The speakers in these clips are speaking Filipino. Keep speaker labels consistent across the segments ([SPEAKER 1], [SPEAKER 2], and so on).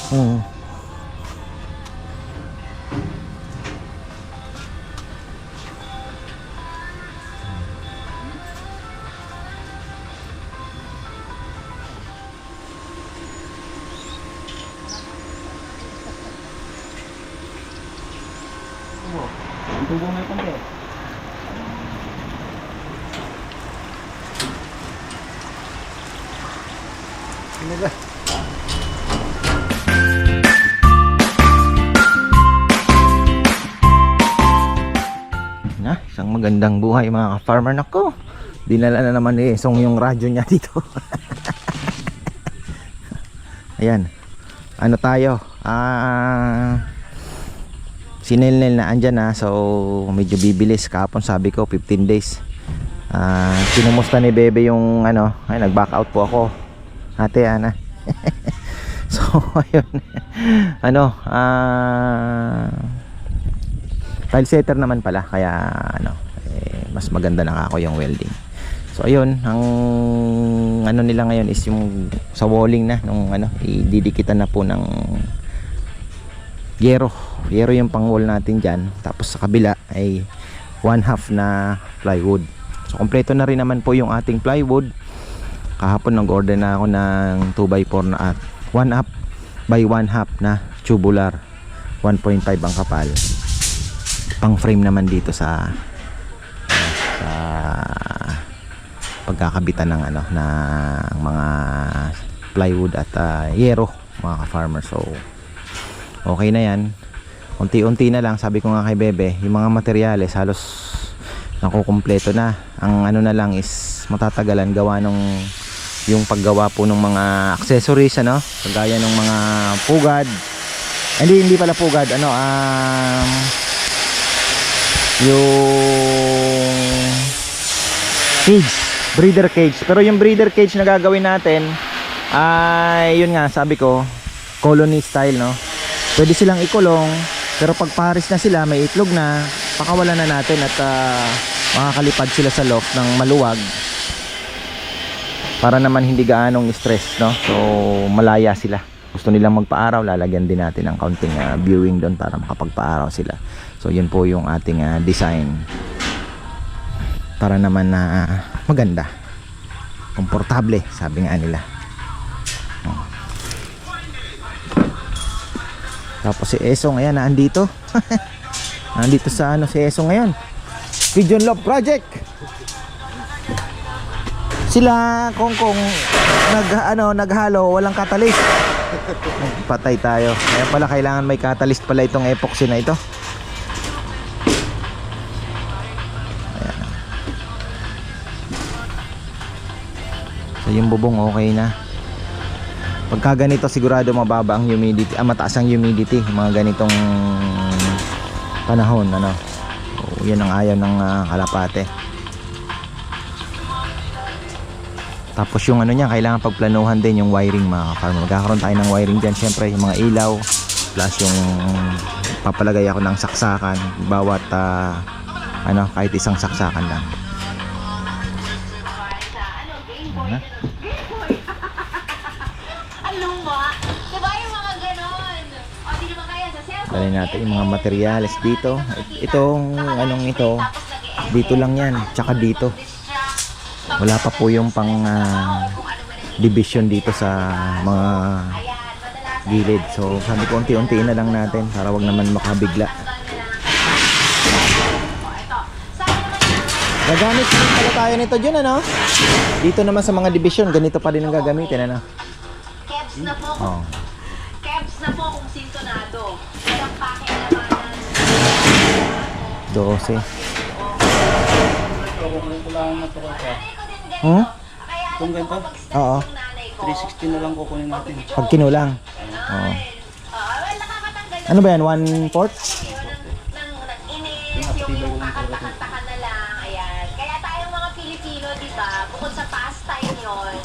[SPEAKER 1] Hmm.
[SPEAKER 2] Tubo may konti.
[SPEAKER 1] Ano ba? Na, isang magandang buhay mga ka-farmer. Nako, dinala na naman ni Esong yung radyo niya dito. Ayan, ano tayo, si Nel na andyan na. So medyo bibilis. Kahapon sabi ko 15 days. Kinumusta ni Bebe yung ano, ay nag-back out po ako, ate Ana. So ayun, ano, tile setter naman pala, kaya ano, mas maganda na ako yung welding. So ayun, ang ano nila ngayon is yung sa walling na nung ano, ididikitan na po ng yero yung pang wall natin dyan. Tapos sa kabila ay 1/2 na plywood. So kompleto na rin naman po yung ating plywood. Kahapon nag-order na ako ng 2x4 na at 1/2 by 1/2 na tubular, 1.5 ang kapal. Pang frame naman dito sa pagkakabitan ng ano, ng mga plywood at yero mga ka-farmer. So okay na yan, unti-unti na lang. Sabi ko nga kay Bebe, yung mga materyales halos nakukumpleto na. Ang ano na lang is matatagalan gawa nung yung paggawa po ng mga accessories, ano, kagaya ng mga pugad, hindi pala pugad, ano, yung cage, breeder cage. Pero yung breeder cage na gagawin natin ay yun nga, sabi ko, colony style, no. Pwede silang ikulong, pero pag pares na sila, may itlog na, pakawalan na natin at makakalipad sila sa loft ng maluwag, para naman hindi gaanong stress, no. So malaya sila. Gusto nilang magpa-araw, lalagyan din natin ng kaunting viewing doon para makapagpa-araw sila. So yun po yung ating design, para naman na maganda, komportable, sabi nga nila. Tapos si Esong, ayan, naandito. Nandito sa ano si Esong ngayon, Pigeon Love Project. Sila Kongkong naghalo, walang catalyst. Patay tayo. Kaya pala kailangan may catalyst pala itong epoxy na ito. Ayan. So yung bubong okay na. Pagka ganito sigurado mababa ang humidity, mataas ang humidity mga ganitong panahon, ano. So, yan ang ayaw ng kalapate. Tapos yung ano niya, kailangan pagplanuhan din yung wiring mga ka-farmer. Magkakaroon tayo ng wiring dyan, syempre yung mga ilaw, plus yung papalagay ako ng saksakan bawat ano, kahit isang saksakan lang. Dali natin yung mga materyales dito. Itong anong ito, dito lang yan, tsaka dito. Wala pa po yung pang division dito sa mga gilid. So sabi ko unti-unti na lang natin para wag naman makabigla. Gagamit din pala tayo nito dyan, ano? Dito naman sa mga division, ganito pa rin ang gagamitin, ano?
[SPEAKER 3] Kebs na po. Kebs na po kung sintonado. Walang pakialamanan.
[SPEAKER 1] 12.
[SPEAKER 2] Kung ganito,
[SPEAKER 1] Oo.
[SPEAKER 2] 360 na lang kukunin natin.
[SPEAKER 1] Pag kinulang. Oo. Ano ba yan? 1/4?
[SPEAKER 3] Yung kakatakanta na lang. Ayan. Kaya tayong mga Pilipino, di ba? Bukod sa pastime yun,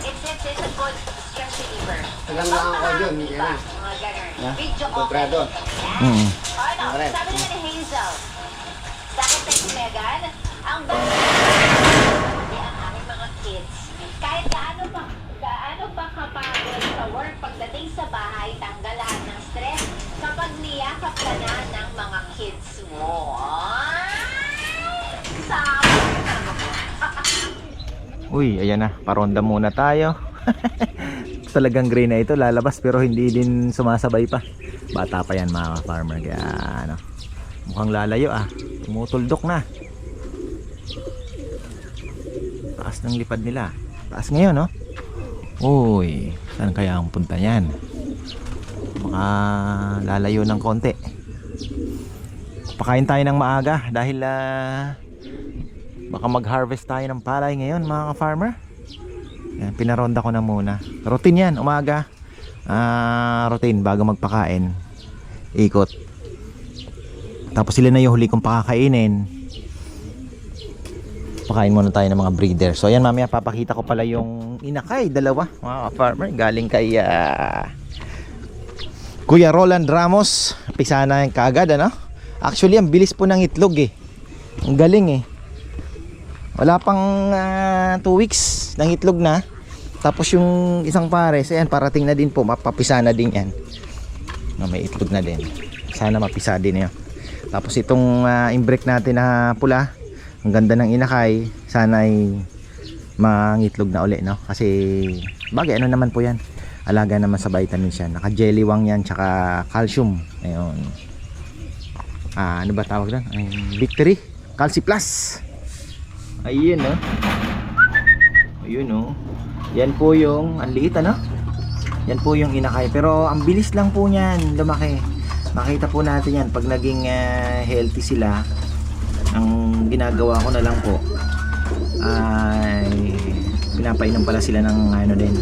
[SPEAKER 3] it's a good stress reliever.
[SPEAKER 4] Tagang lang ako dyan,
[SPEAKER 3] Diba? Mga ganun. Video okay.
[SPEAKER 4] Comprado.
[SPEAKER 3] Ano? Sabi nila ni Hazel, sa akin tayo Megan, ang best ang aming mga kids. Kahit gaano pa kapagod sa work, pagdating sa bahay, tanggal ka na ng mga kids mo. Sabi ka mo.
[SPEAKER 1] Uy, ayan na, paronda muna tayo. Talagang gray na ito, lalabas pero hindi din sumasabay pa. Bata pa yan mga farmer, kaya ano, mukhang lalayo tumutuldok na. Taas ng lipad nila, taas ngayon no. Uy, saan kaya ang punta niyan? Baka lalayo ng konti. Pakain tayo ng maaga dahil baka mag-harvest tayo ng palay ngayon mga farmer. Yan, pinaronda ko na muna. Routine yan, umaga. Routine bago magpakain. Ikot. Tapos sila na yung huli kong pakakainin. Pakain muna tayo ng mga breeder. So ayan, mamaya papakita ko pala yung inakay, dalawa mga farmer. Galing kay Kuya Roland Ramos. Pisana yung kaagad ano. Actually ang bilis po ng itlog Ang galing Wala pang 2 weeks ng itlog na. Tapos yung isang pares, ayan, parating na din po. Mapapisa na din yan. May itlog na din. Sana mapisa din yan. Tapos itong imbrek natin na pula, ang ganda ng inakay. Sana ay mangitlog na uli, no? Kasi bagay, ano naman po yan. Alaga naman sa vitamins yan. Naka jellywang yan, tsaka calcium. Ayun. Ano ba tawag doon? Victory Calci Plus. Ayun Ayun Yan po yung ang liit ano. Yan po yung inakay, pero ang bilis lang po niyan lumaki. Makita po natin yan pag naging healthy sila. Ang ginagawa ko na lang po ay pinapainom pala sila ng ano din,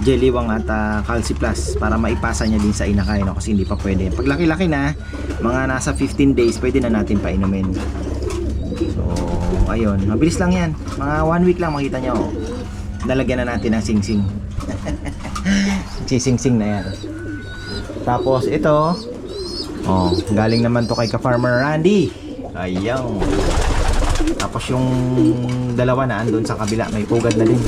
[SPEAKER 1] jellywang at Calci Plus para maipasa niya din sa inakay no, kasi hindi pa pwede. Pag laki-laki na, mga nasa 15 days pwede na natin painumin. So ayun, mabilis lang yan, mga 1 week lang makita nyo. Nalagyan na natin ng sing-sing. Sing-sing na yan. Tapos ito, galing naman to kay ka-farmer Randy. Ayun. Tapos yung dalawa na andun sa kabila, may pugad na din.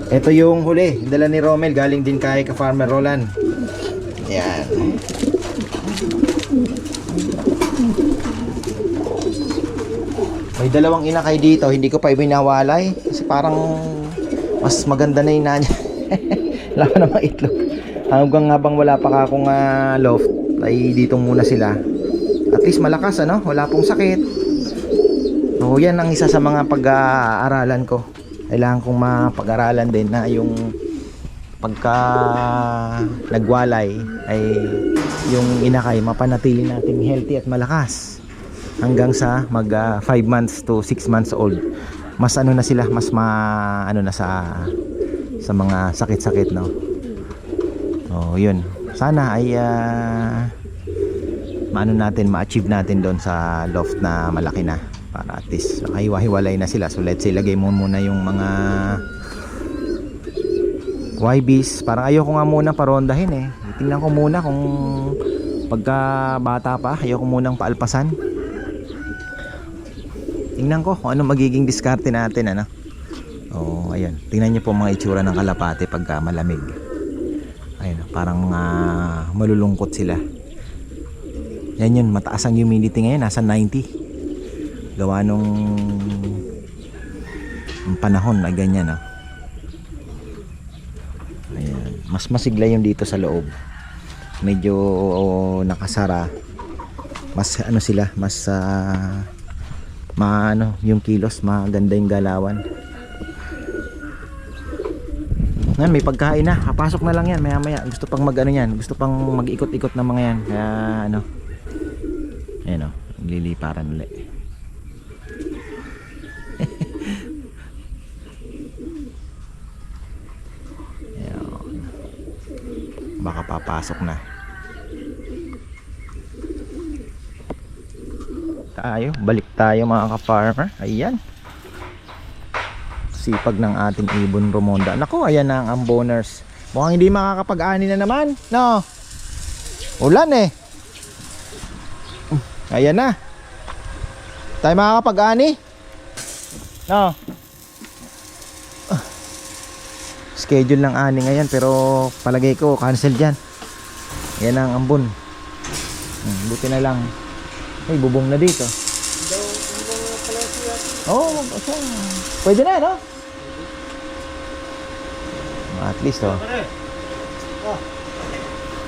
[SPEAKER 1] Ito yung huli, dala ni Romel, galing din kay ka-farmer Roland. Yan. May dalawang inakay dito, hindi ko pa ibinawalay kasi parang mas maganda na yung niya. Wala pa namang itlog. Hanggang habang wala pa akong loft, ay dito muna sila. At least malakas ano, wala pong sakit. So yan ang isa sa mga pag-aaralan ko. Kailangan kong mapag-aralan din na yung pagka nagwalay ay yung inakay mapanatili natin healthy at malakas hanggang sa mag 5 months to 6 months old. Mas ano na sila, mas ano na sa mga sakit-sakit no. So yun, sana ay maano natin, ma-achieve natin doon sa loft na malaki na para at least hiwa-hiwalay na sila. So let's say lagay mo muna yung mga YBs. Parang ayoko nga muna parondahin tingnan ko muna kung pagka bata pa, ayoko munang paalpasan. Tingnan ko kung ano magiging diskarte natin ano. Ayun, tingnan niyo po mga itsura ng kalapate pagka malamig. Ayun, parang malulungkot sila. Yan yun, mataas ang humidity ngayon, nasa 90. Gawa nung panahon na ganyan Ayan, mas masigla yung dito sa loob. Medyo nakasara. Mas ano sila, mas maano yung kilos, maganda yung galawan. Yan, may pagkain na, papasok na lang yan maya maya. Gusto pang mag-ano yan, gusto pang mag-ikot-ikot na mga yan. Kaya ano, ayan liliparan ulit. Baka papasok na tayo, balik tayo mga ka-farmer. Ayan, sipag ng ating ibon Romonda. Naku, ayan na ang amboners. Mukhang hindi makakapag-ani na naman no, ulan ayan na, tayo makakapag-ani no. Schedule ng ani ngayon pero palagay ko cancel dyan. Yan ang ambon. Buti na lang. Ay, bubong na dito. Oo, pwede na, no? At least, oh.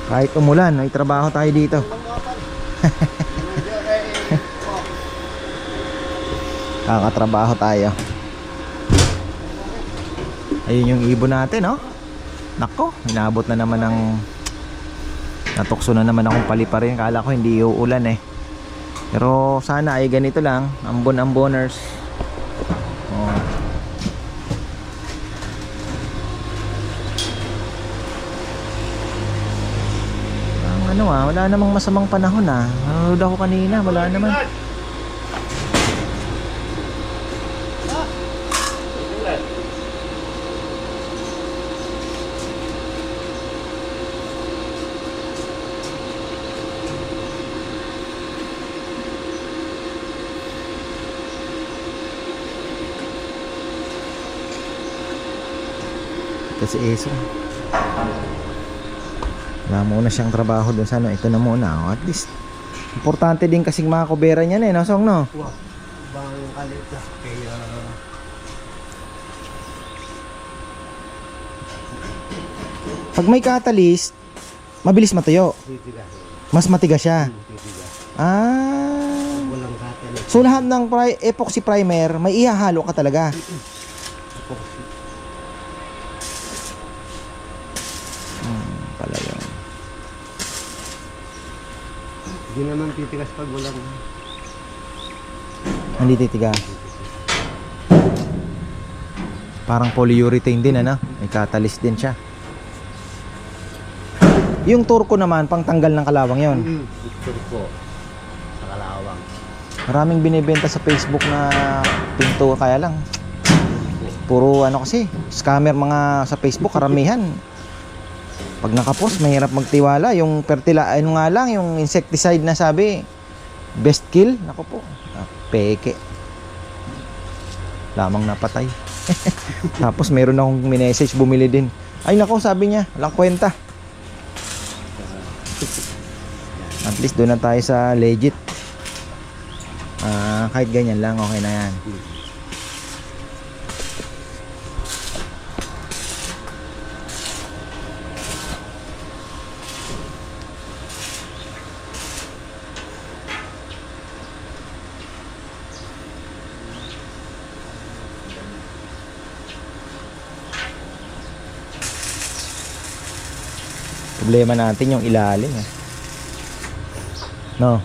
[SPEAKER 1] Kahit umulan, may trabaho tayo dito. Kakatrabaho tayo. Ayun yung ibon natin, no? Nako, inabot na naman ng natukso na naman akong paliparin. Kala ko hindi uulan eh. Pero sana ay ganito lang, ambon-amboners. Oh. Wala namang masamang panahon ah. Nanonood ako kanina, wala naman. Kasi Eso wala muna siyang trabaho dun sa ano. Ito na muna, oh. At least importante din kasing mga kubera niyan eh, no Song, no?
[SPEAKER 2] Wow, bang kalit na kaya
[SPEAKER 1] Pag may catalyst mabilis matuyo, mas matigas siya.
[SPEAKER 2] Walang catalyst.
[SPEAKER 1] So lahat ng epoxy primer may ihahalo ka talaga. Pala yun.
[SPEAKER 2] Hindi naman titigas pag walang
[SPEAKER 1] Hindi titigas. Parang polyurethane din, ano? May catalyst din siya. Yung turko naman pang tanggal ng kalawang yon.
[SPEAKER 2] turko sa kalawang.
[SPEAKER 1] Maraming binibenta sa Facebook na pinto, kaya lang puro ano kasi scammer mga sa Facebook karamihan. Pag nakapost mahirap magtiwala. Yung ano nga lang, yung insecticide na sabi best kill, nako po, peke lamang napatay. Tapos meron akong minessage bumili din. Ay nako, sabi niya walang kwenta. At least doon na tayo sa legit. Kahit ganyan lang okay na yan. Problema natin yung ilalim eh. No.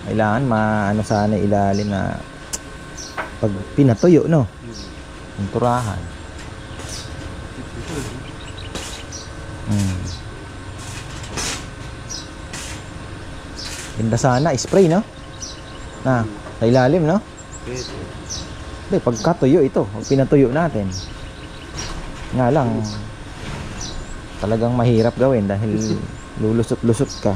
[SPEAKER 1] Kailangan maano sana ilalim na pag pinatuyo, no. Yung turahan. Ganda sana spray, no. Na sa ilalim, no. Hindi, pagkatuyo ito, pag pinatuyo natin. Nga lang talagang mahirap gawin dahil lulusot-lusot ka.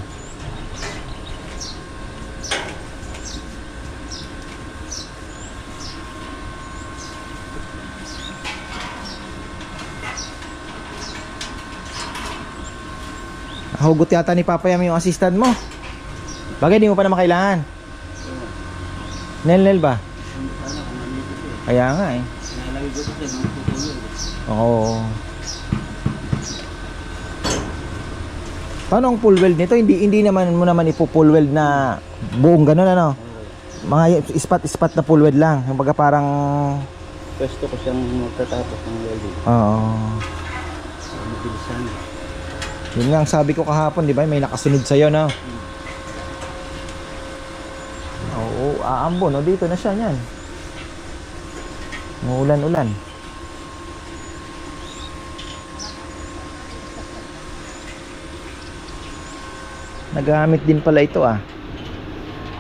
[SPEAKER 1] Hugot yata ni Papa Yam yung assistant mo. Bagay di mo pa naman kailangan. Nel ba? Kaya nga eh. Oo. Paano ang full weld nito? Hindi naman mo naman ipo-full weld na buong ganun, ano? Mga ispat-ispat na full weld lang. Yung baga parang
[SPEAKER 2] Pwesto ko siyang magtatapos ng welding.
[SPEAKER 1] oo.
[SPEAKER 2] Mabilisan.
[SPEAKER 1] Yun nga ang sabi ko kahapon, di ba? May nakasunod sa'yo, no? Oo, aambon. O, dito na siya, yan. Umuulan-ulan. Nagamit din pala ito, ah.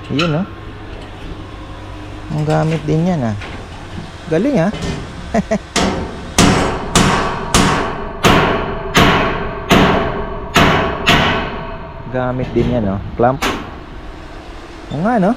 [SPEAKER 1] Yun, no? Ang gamit din yan, ah. Galing, ah. Gamit din yan, no? Clamp. O nga, no?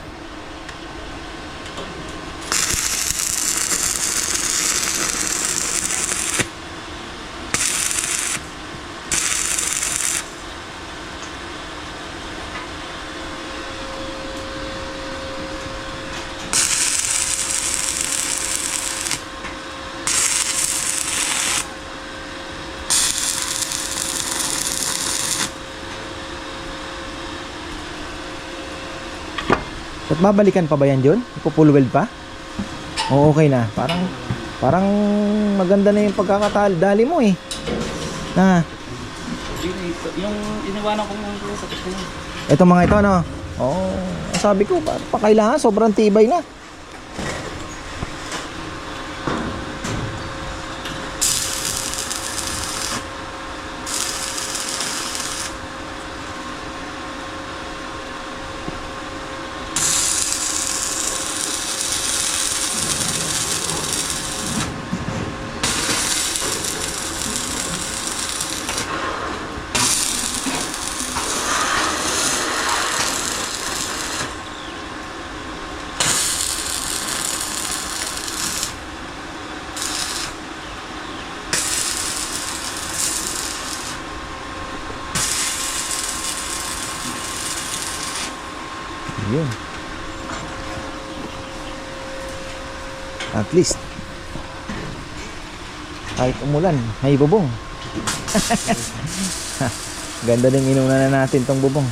[SPEAKER 1] At babalikan pa ba yan John? Ipo-full weld pa? O okay na. Parang maganda na yung pagkakatali mo eh. Na.
[SPEAKER 2] Yung iniwanan ko ng tapos na yun.
[SPEAKER 1] Ito mga ito no. Oh, sabi ko pa kailangan sobrang tibay na. Yun. At least kahit umulan, may bubong. Ganda din inuna na natin tong bubong.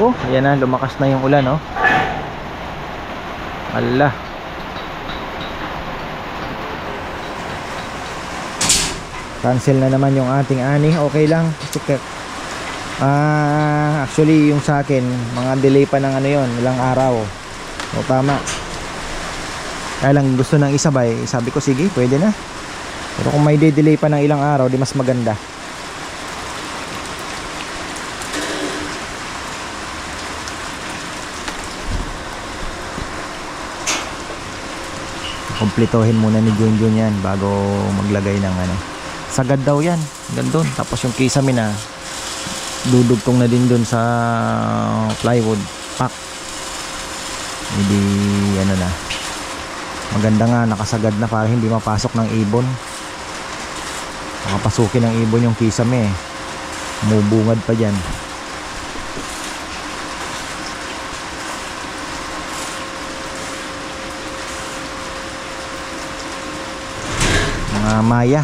[SPEAKER 1] Oh, ayan na, lumakas na yung ulan, oh. Ala. Cancel na naman yung ating ani. Okay lang. Actually yung sa akin, mga delay pa ng ano yon, ilang araw. O tama. Kaya lang gusto nang isabay. Sabi ko sige, pwede na. Pero kung may delay pa ng ilang araw, di mas maganda. Kompletohin muna ni Junjun yan bago maglagay ng ano. Sagad daw yan. Gandun. Tapos yung kisame na dudugtong na din dun sa plywood pack. Hindi ano na. Maganda nga nakasagad na para hindi mapasok ng ibon. Makapasukin ng ibon yung kisame eh. Mubungad pa dyan. Maya.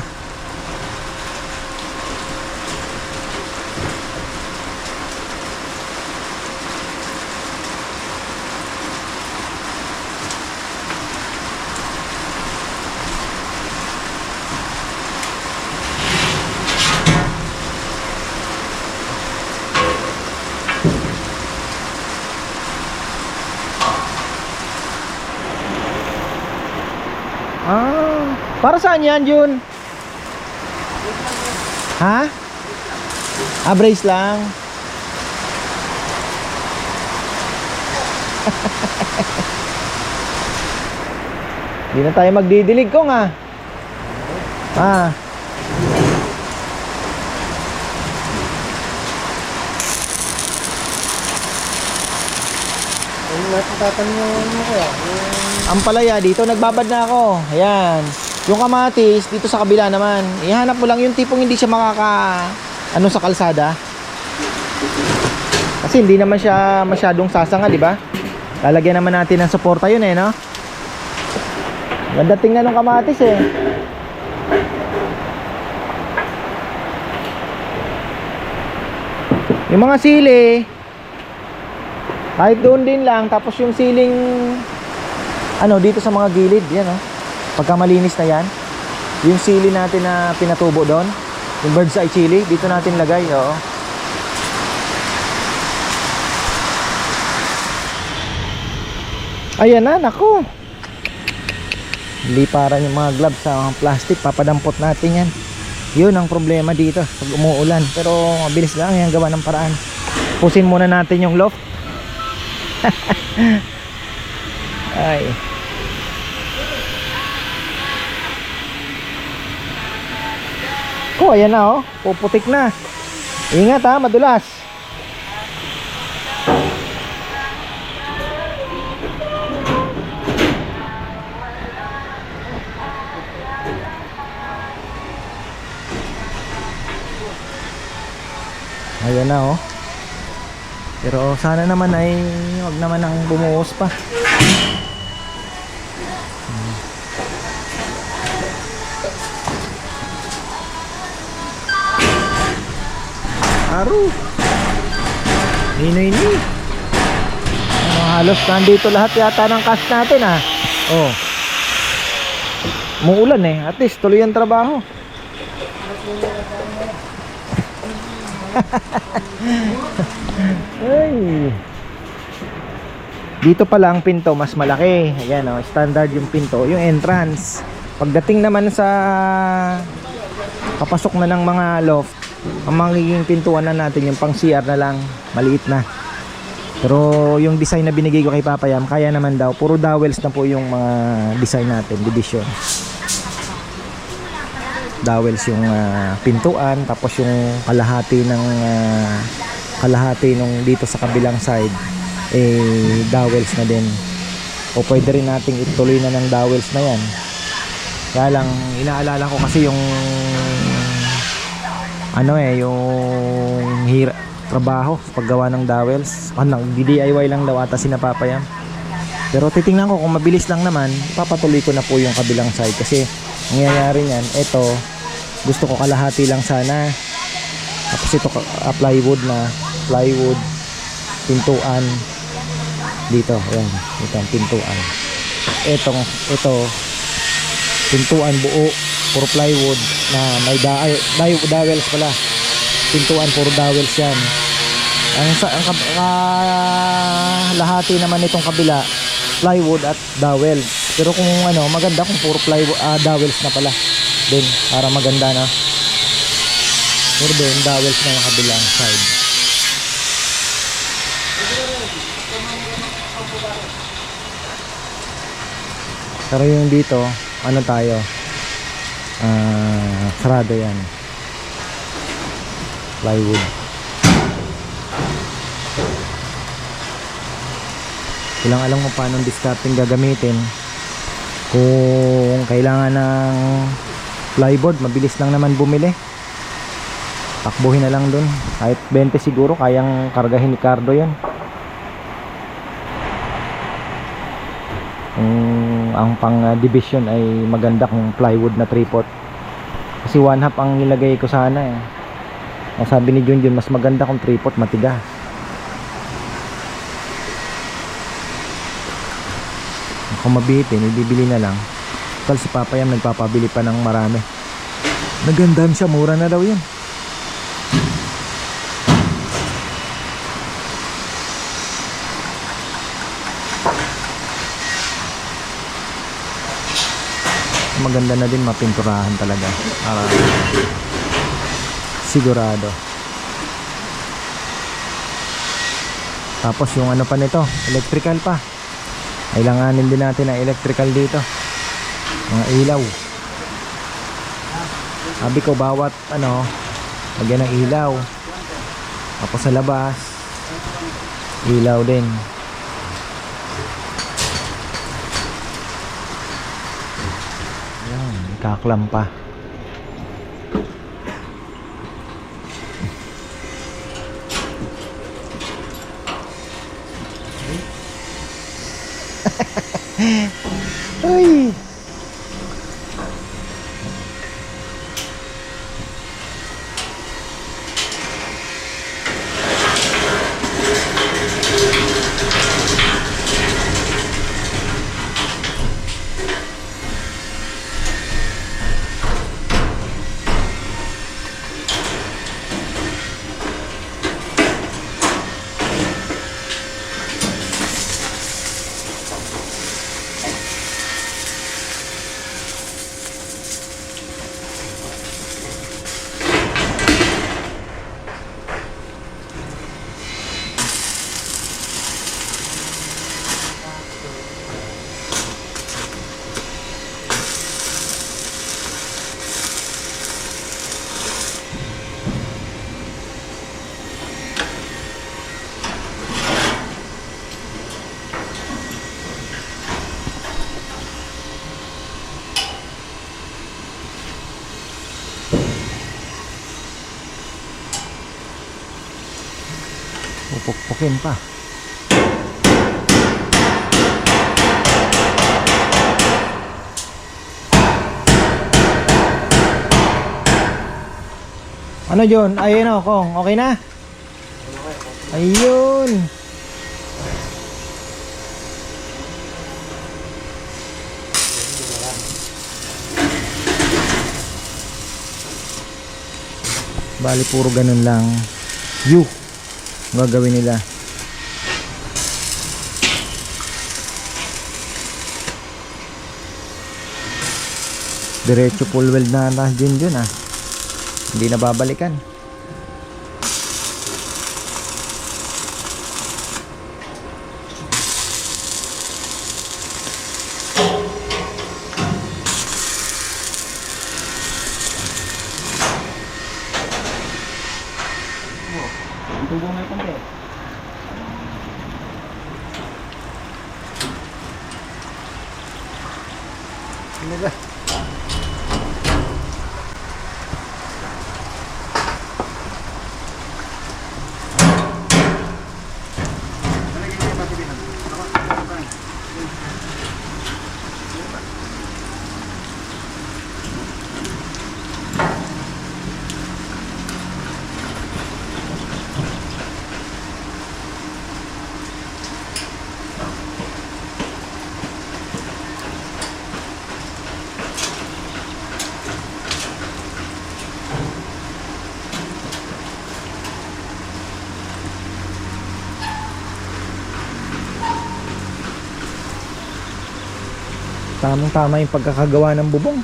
[SPEAKER 1] Para saan yan, Jun? Ha? Brace lang. Hindi na tayo magdidilig ko nga. Ang palaya dito nagbabad na ako. Ayan. Yung kamatis dito sa kabila naman. Ihanap mo lang yung tipong hindi siya sa kalsada. Kasi hindi naman siya masyadong sasanga, di ba? Lalagyan naman natin ng suporta yun eh, no? Ganda tingnan ng kamatis eh. Yung mga sili kahit doon din lang, tapos yung siling dito sa mga gilid, yan oh. Pagka malinis na yan, yung sili natin na pinatubo doon, yung bird's eye chili, dito natin lagay, oo. Ayan na, naku. Liparan yung mga gloves sa plastic, papadampot natin yan. Yun ang problema dito pag umuulan, pero mabilis lang yan, gawa ng paraan. Pusin muna natin yung loft. Ay. Oh, ayan na oh. Puputik na. Ingat ha, madulas. Ayan na oh. Pero sana naman ay wag naman ang bumuhos pa. Aro. Ninoy-ni. Ano, halos nandito lahat yata ng cash natin ah. Oh. Muulan eh. At least tuloy ang trabaho. Ay. Dito pala ang pinto mas malaki. Ayan oh, standard yung pinto, yung entrance. Pagdating naman sa kapasok na ng mga loft, ang magiging pintuan na natin yung pang CR na lang, maliit na. Pero yung design na binigay ko kay Papa Yam, kaya naman daw, puro dowels na po yung mga design natin, division. Dowels yung pintuan, tapos yung kalahati nung dito sa kabilang side dowels na din. O pwede rin nating ituloy na ng dowels na yan. Kaya lang inaalala ko kasi yung yung trabaho sa paggawa ng dowels. DIY lang daw ata sina Papa Yam. Pero titingnan ko kung mabilis lang naman, papatuloy ko na po yung kabilang side kasi nangyayari niyan, ito gusto ko kalahati lang sana. Tapos ito plywood pintuan dito, ayan, ito ang pintuan. Ito pintuan buo, puro plywood na may dowels pala. Pintuan puro dowels yan. Ang lahati naman itong kabila, plywood at dowels. Pero kung maganda kung puro plywood, dowels na pala din, para maganda na. Puro din dowels na yung kabilang side. Pero yung dito, sarado yan, plywood. Walang alam kung paano discarding gagamitin. Kung kailangan ng plywood, mabilis lang naman bumili, takbuhin na lang dun, kahit 20 siguro kayang kargahin ni Cardo yan. Ang pang division ay maganda kung plywood na 3/4, kasi 1/2 ang nilagay ko sana eh. Ang sabi ni Junjun, mas maganda kung 3/4 matigas. Kung mabitin, ibibili na lang. Tal si Papa Yam nagpapabili pa ng marami. Nagandam siya, mura na daw yun. Maganda na din mapinturahan talaga, sigurado. Tapos yung pa nito, electrical pa. Kailanganin din natin ang electrical dito, mga ilaw. Sabi ko bawat lagyan ng ilaw. Tapos sa labas ilaw din. Ayan, kaklam pa. Uy. Pupukpukin pa. Ano yun? Ayun o, Kong. Okay na? Ayun. Bali puro ganun lang. Gagawin nila. Diretso full weld na din dyan ah. Hindi na babalikan.
[SPEAKER 2] Tubo may konti. Ano ba?
[SPEAKER 1] Tamang tama yung pagkakagawa ng bubong.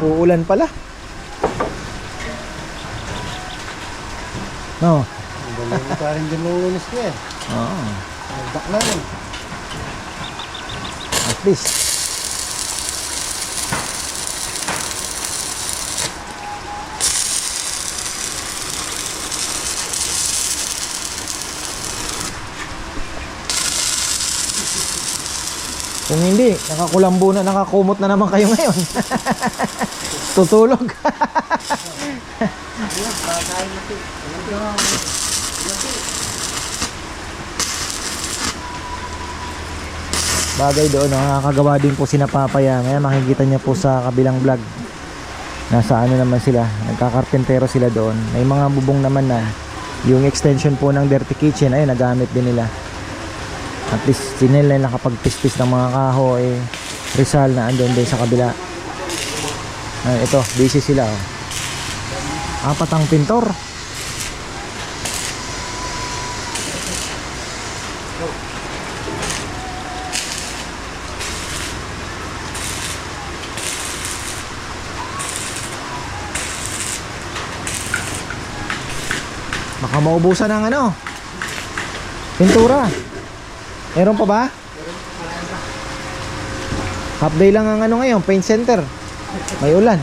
[SPEAKER 1] Uulan pala. No.
[SPEAKER 2] Parang dumuunis ko eh.
[SPEAKER 1] Oo.
[SPEAKER 2] Bakla rin.
[SPEAKER 1] At least. Kung hindi, nakakulambo na, nakakumot na naman kayo ngayon. Tutulog. Bagay doon, nakakagawa din po si Napapaya. Ngayon makikita niya po sa kabilang vlog. Nasa ano naman sila, nagkakarpentero sila doon. May mga bubong naman na yung extension po ng Dirty Kitchen, ayun, nagamit din nila. At least sinila nakapagpispis ng mga kahoy. Rizal na andun din sa kabila. Ito, busy sila oh. 4 ang pintor. Baka maubusan ng ano, pintura. Meron pa ba? Half day lang ang ano ngayon, paint center. May ulan.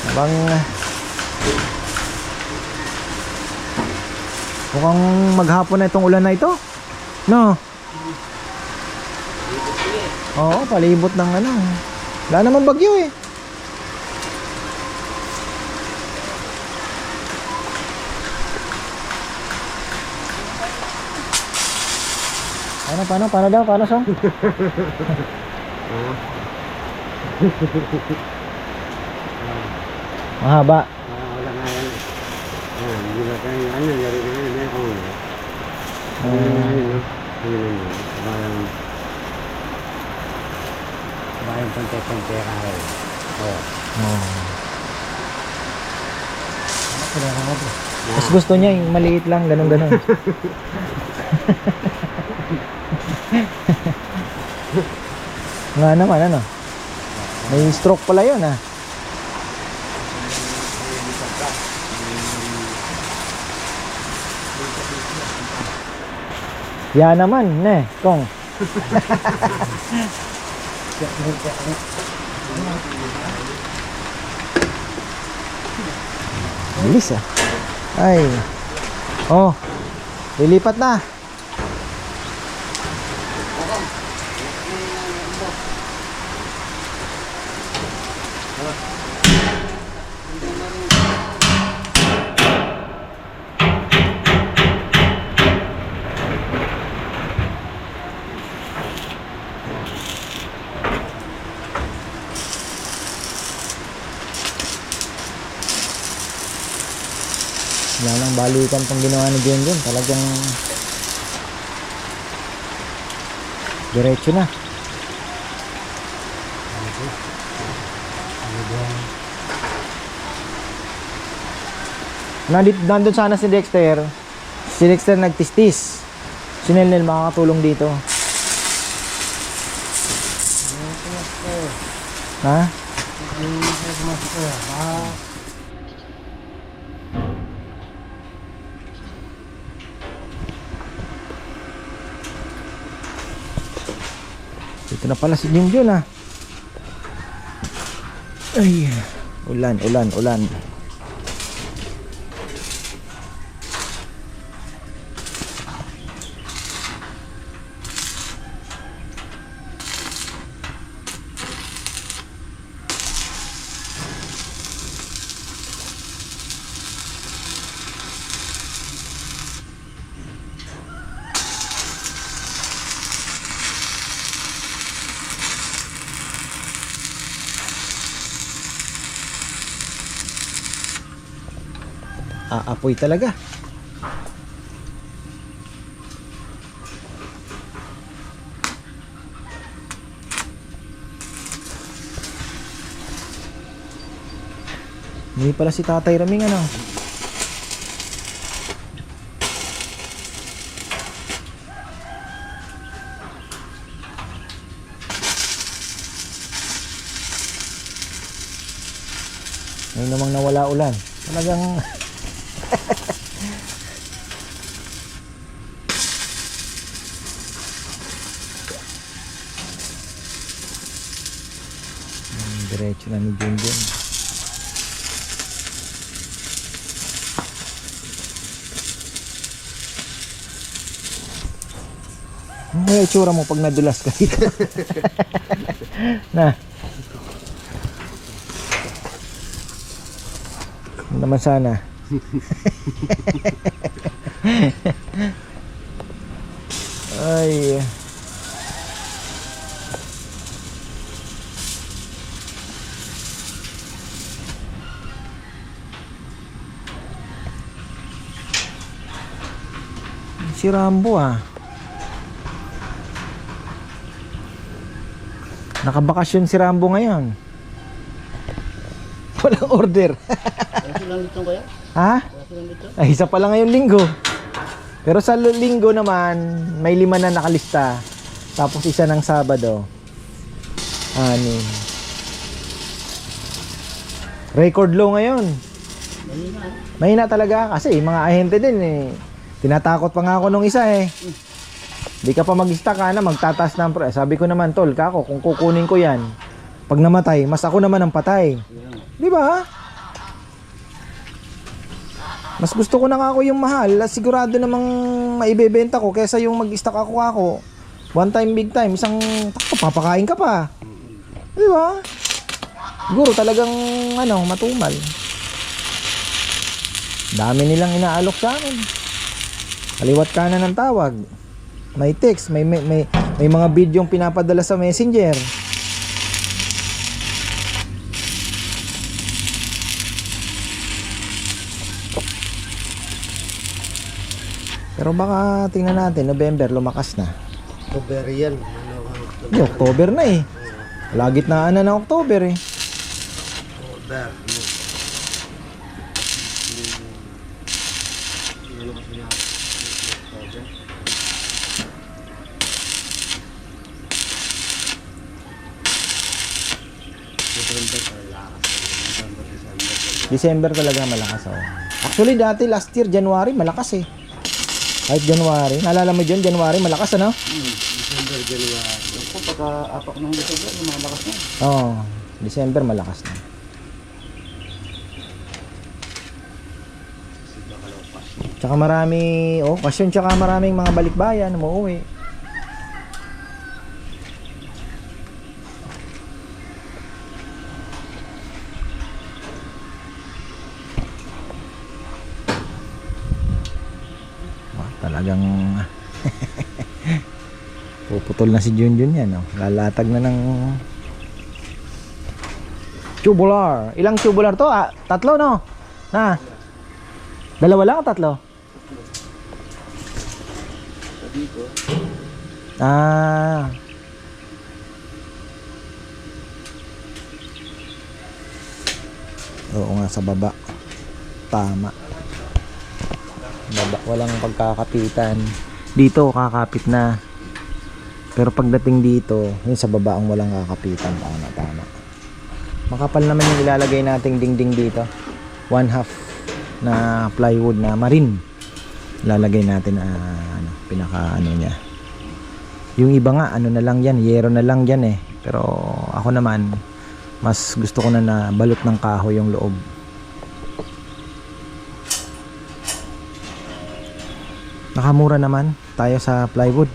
[SPEAKER 1] Abang mukhang maghapon na itong ulan na ito. No? Oo, palibot ng ano. Wala naman bagyo eh. Paano daw? Paano song? Mahaba.
[SPEAKER 2] Wala nga yan. Hindi ba tayo ano, lari na yun. Bayang pante-pante kahit.
[SPEAKER 1] Mas gusto niya yung maliit lang, ganun. Nga naman ano. May stroke pala yun ah. Yan naman, Kong. Bilis ah. Ay. Oh. Lilipat na. balikan pang ginawa ni Junjun. Talagang diretso na. Nandun sana si Dexter. Si Dexter nagtistis. Si Nelnel makakatulong dito. Ha? Dito na pala si Junjun ah. Ay, ulan. Aapoy talaga. Hindi pala si Tatay Raming ano. Ngayon namang nawala ulan. Talagang diretso na ni Junjun. Ano yung itsura mo pag nadulas ka dito? Na ano naman sana. Ay. Si Rambo ah. Nakabakasyon si Rambo ngayon. Walang order.
[SPEAKER 2] Kaso lang dito kaya?
[SPEAKER 1] Ha?
[SPEAKER 2] Kaso lang dito?
[SPEAKER 1] Ay, isa pa lang ngayon linggo. Pero sa linggo naman, may 5 na nakalista. Tapos isa ng Sabado. 6. Record low ngayon. Mahina talaga kasi mga ahente din eh. Tinatakot pa nga ako nung isa eh. Di ka pa mag-stack na magtataas ng sabi ko naman, tol, kako, kung kukunin ko yan, pag namatay, mas ako naman ang patay. Di ba? Mas gusto ko na ako yung mahal, sigurado namang maibebenta ko kaysa yung mag-stack ako. One time, big time, isang takto, papakain ka pa. Di ba? Siguro talagang matumal. Dami nilang inaalok sa akin. Kaliwat kanan ng tawag. May text, may mga bidyong pinapadala sa Messenger. Pero baka tingnan natin, November lumakas na.
[SPEAKER 2] October yan.
[SPEAKER 1] Hindi, October na eh. Gitnaan na ng October eh.
[SPEAKER 2] October.
[SPEAKER 1] December talaga malakas oh. Actually dati last year January malakas eh. Kahit January, naalala mo dyan January malakas ano?
[SPEAKER 2] December, January. Ako pagka-apak ng December, malakas na.
[SPEAKER 1] Oo, December malakas na. Tsaka marami, okasyon tsaka maraming mga balikbayan umuwi. Talagang puputol na si Junjun yan lalatag na ng tubular. Ilang tubular to? 3 no? Na? 2 Dalawa lang o tatlo?
[SPEAKER 2] Sa dito.
[SPEAKER 1] Ah. Oo nga, sa baba. Tama. Baba, walang pagkakapitan. Dito, kakapit na. Pero pagdating dito, yun sa baba ang walang kakapitan. Tama, tama. Makapal naman yung ilalagay nating dingding dito. 1/2 na plywood na marine. Lalagay natin ano, pinaka ano niya. Yung iba nga, ano na lang yan, yero na lang yan eh. Pero ako naman, mas gusto ko na balot ng kahoy yung loob. Nakamura naman tayo sa plywood.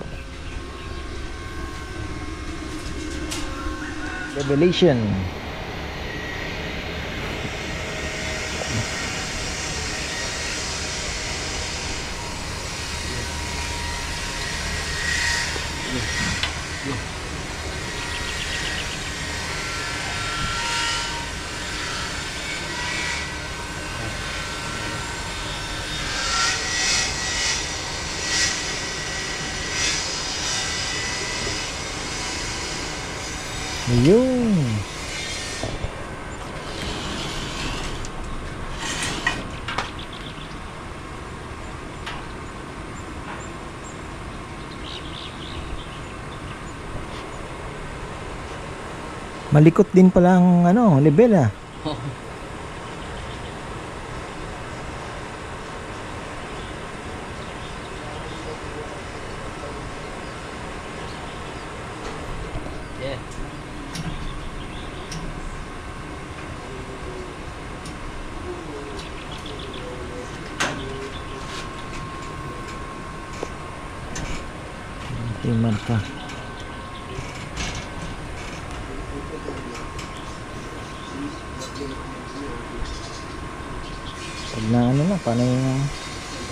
[SPEAKER 1] Revelation. Ayun. Malikot din pala ang ano, level ah.
[SPEAKER 2] Yeah.
[SPEAKER 1] Timan ka. Pag na ano na, paano yung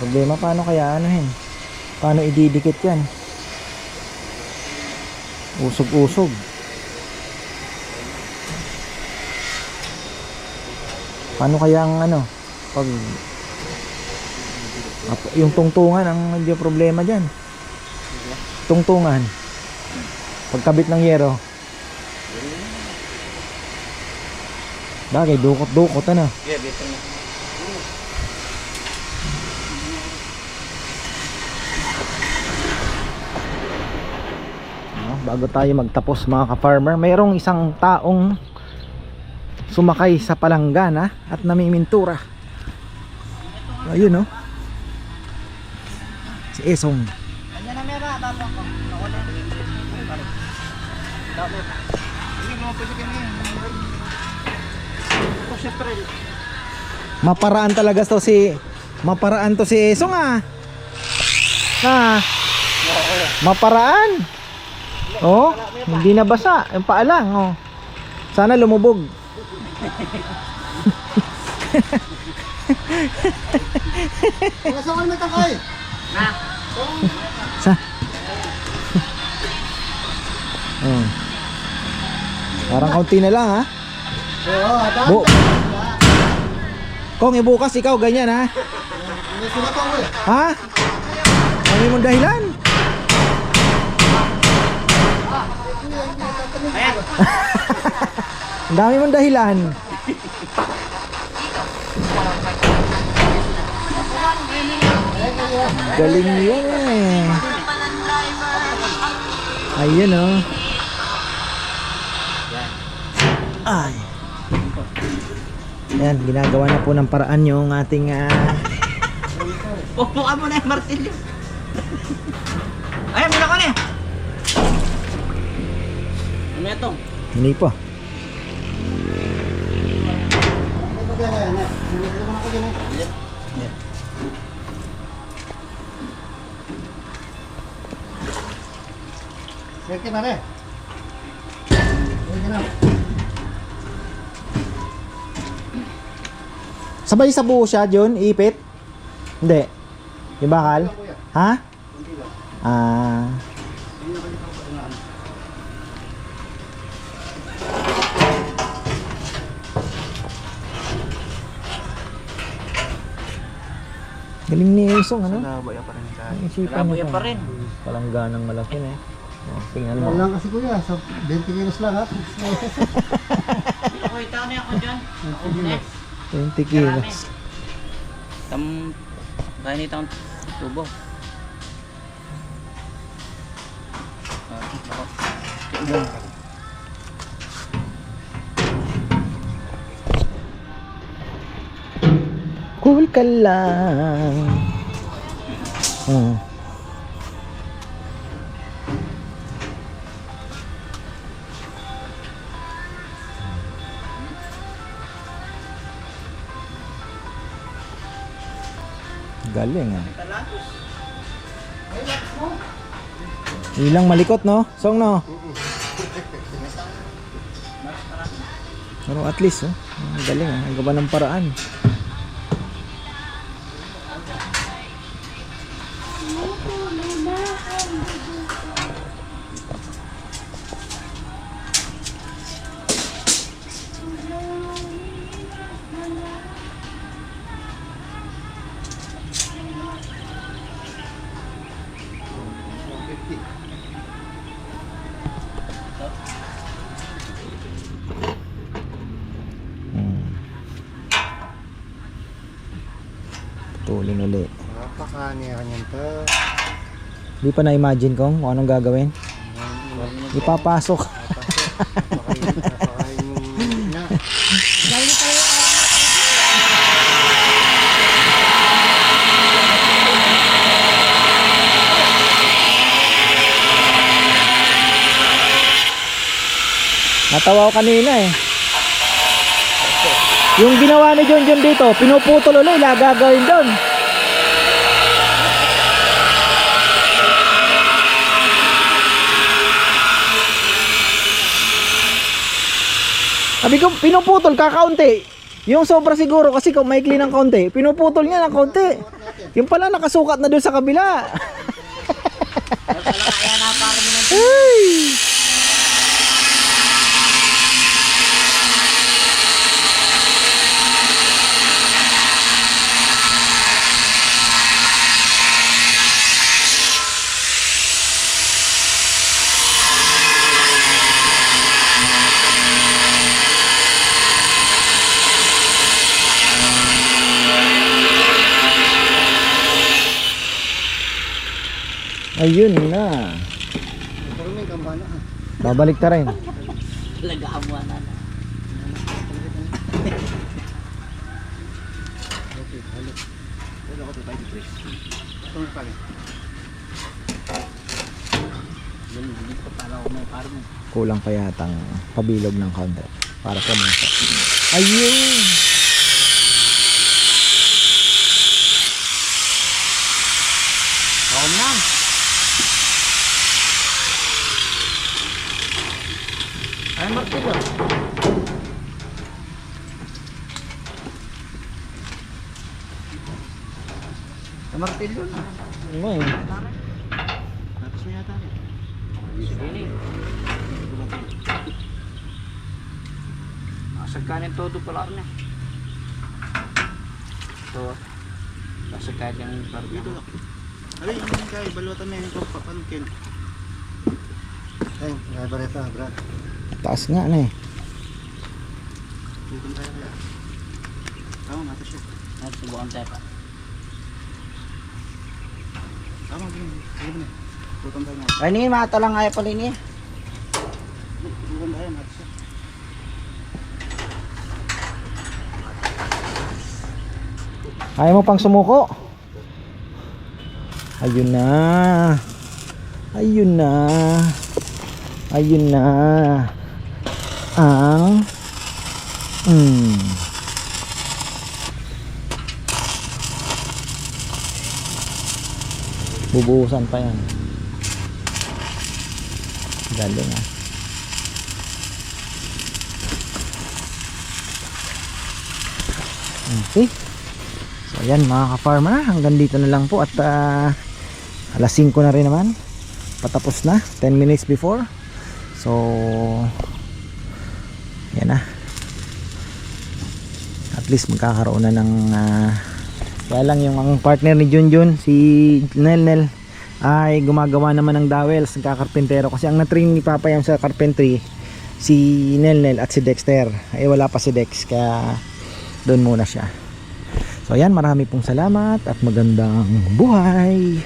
[SPEAKER 1] problema, paano kaya anuhin? Paano ididikit yan? Usog-usog. Paano kaya ang ano, pag yung tungtungan ang medyo problema dyan. Tungtungan. Pagkabit ng yero. Bagay, dukot-dukot ano.
[SPEAKER 2] Yeah, beto na.
[SPEAKER 1] Bago tayo magtapos mga ka-farmer, mayroong isang taong sumakay sa palanggana at namimintura. Ayun, no? Si Esong.
[SPEAKER 2] Ano na meron? Bago ako. Nakuha. Hindi mo pwede ka na yan. Ito syempre.
[SPEAKER 1] Maparaan talaga maparaan to si Esong ah. Maparaan. Oh, hindi nabasa yung paa lang, oh. Sana lumubog.
[SPEAKER 2] Saan ka nagtakay? Na.
[SPEAKER 1] Sa. Oh. Parang kaunti na lang, ha?
[SPEAKER 2] Oo, hata.
[SPEAKER 1] Kung ibukas ikaw ganyan, ha?
[SPEAKER 2] Hindi sila pa eh.
[SPEAKER 1] Ha? Ano mong dahilan? Ang dami mong dahilan. Galing yun eh. Ayun oh. Ay. Ayan, ginagawa na po ng paraan yung ating
[SPEAKER 2] Pupukan mo na yung martilyo. Ay, muna ka na. Ano ito?
[SPEAKER 1] Hindi po.
[SPEAKER 2] Sige na rin.
[SPEAKER 1] Sabay sa buo siya, John? Ipit? Hindi. Yung bakal? Ha? Ah. Galing ni Isong, ano?
[SPEAKER 2] Nabaya pa rin tayo.
[SPEAKER 1] Ang isipan niya pa rin. Palangganang malaki na eh. Oh, tingnan mo.
[SPEAKER 2] Wala lang kasi kuya, sa 20 kilos lang ha.
[SPEAKER 4] Ako itaw na ako dyan. Ako next.
[SPEAKER 1] 20 kilos.
[SPEAKER 4] Kaya nito ang tubo.
[SPEAKER 1] Cool ka lang. Galing ah. Ilang malikot no? Song no? Pero at least oh. Ang galing ah. Ang gaba ng paraan. Tulin uli.
[SPEAKER 2] Napakaniya kanyan to.
[SPEAKER 1] Di pa na-imagine kong kung anong gagawin. Ipapasok.
[SPEAKER 2] Napakain yung na.
[SPEAKER 1] Natawa ko kanina eh. Yung ginawa ni John John dito, pinuputol ulit, gagawin doon. Sabi ko, pinuputol kakaunti. Yung sobra siguro kasi kung maikli ng kaunti, pinuputol niya ng kaunti. Yung pala nakasukat na doon sa kabila. Ay! Ayun na.
[SPEAKER 2] Pero may kampana ha.
[SPEAKER 1] Babalik ta rin.
[SPEAKER 4] Lagawa na.
[SPEAKER 2] Okay, halo. Wala ko tayo dito. Ito na pala.
[SPEAKER 4] Hindi ko pala ako may parang.
[SPEAKER 1] Kulang pa yatang pabilog ng konti para pumasok. Ayun!
[SPEAKER 4] Oo na. Ay, martilyo. Martilyo na.
[SPEAKER 1] Ano eh?
[SPEAKER 2] Tapos mo yata niya.
[SPEAKER 4] Ini. Nasagkanin todo pala na. Ito. Nasagkanin yung parang
[SPEAKER 2] Dito lang. Alay, yung kaya balutan na yun ito papankin. Ay, may bareta, Brad.
[SPEAKER 1] Taas nga na eh.
[SPEAKER 2] Dito tayo kaya. Tama, natin siya.
[SPEAKER 4] Nagsubukan tayo pa.
[SPEAKER 2] Tama, ganyan. Sige na. Tutan tayo nga.
[SPEAKER 4] Ay, ni mata lang kaya pala niya.
[SPEAKER 2] Tutan tayo, natin siya.
[SPEAKER 1] Ayaw mo pang sumuko? Ayun na. Ayun na. Ayun na. Ang bubuhusan pa yan. Galing ah. Okay. So ayan mga ka-farmer, hanggang dito na lang po at alas 5 na rin naman. Patapos na, 10 minutes before. So yan na. At least magkakaroon na ng Kaya lang yung ang partner ni Junjun, si Nelnel, ay gumagawa naman ng dowels, nagkakarpentero. Kasi ang na-train ni Papa yan sa carpentry, si Nelnel at si Dexter. Ay wala pa si Dex, kaya doon muna siya. So ayan, marami pong salamat at magandang buhay.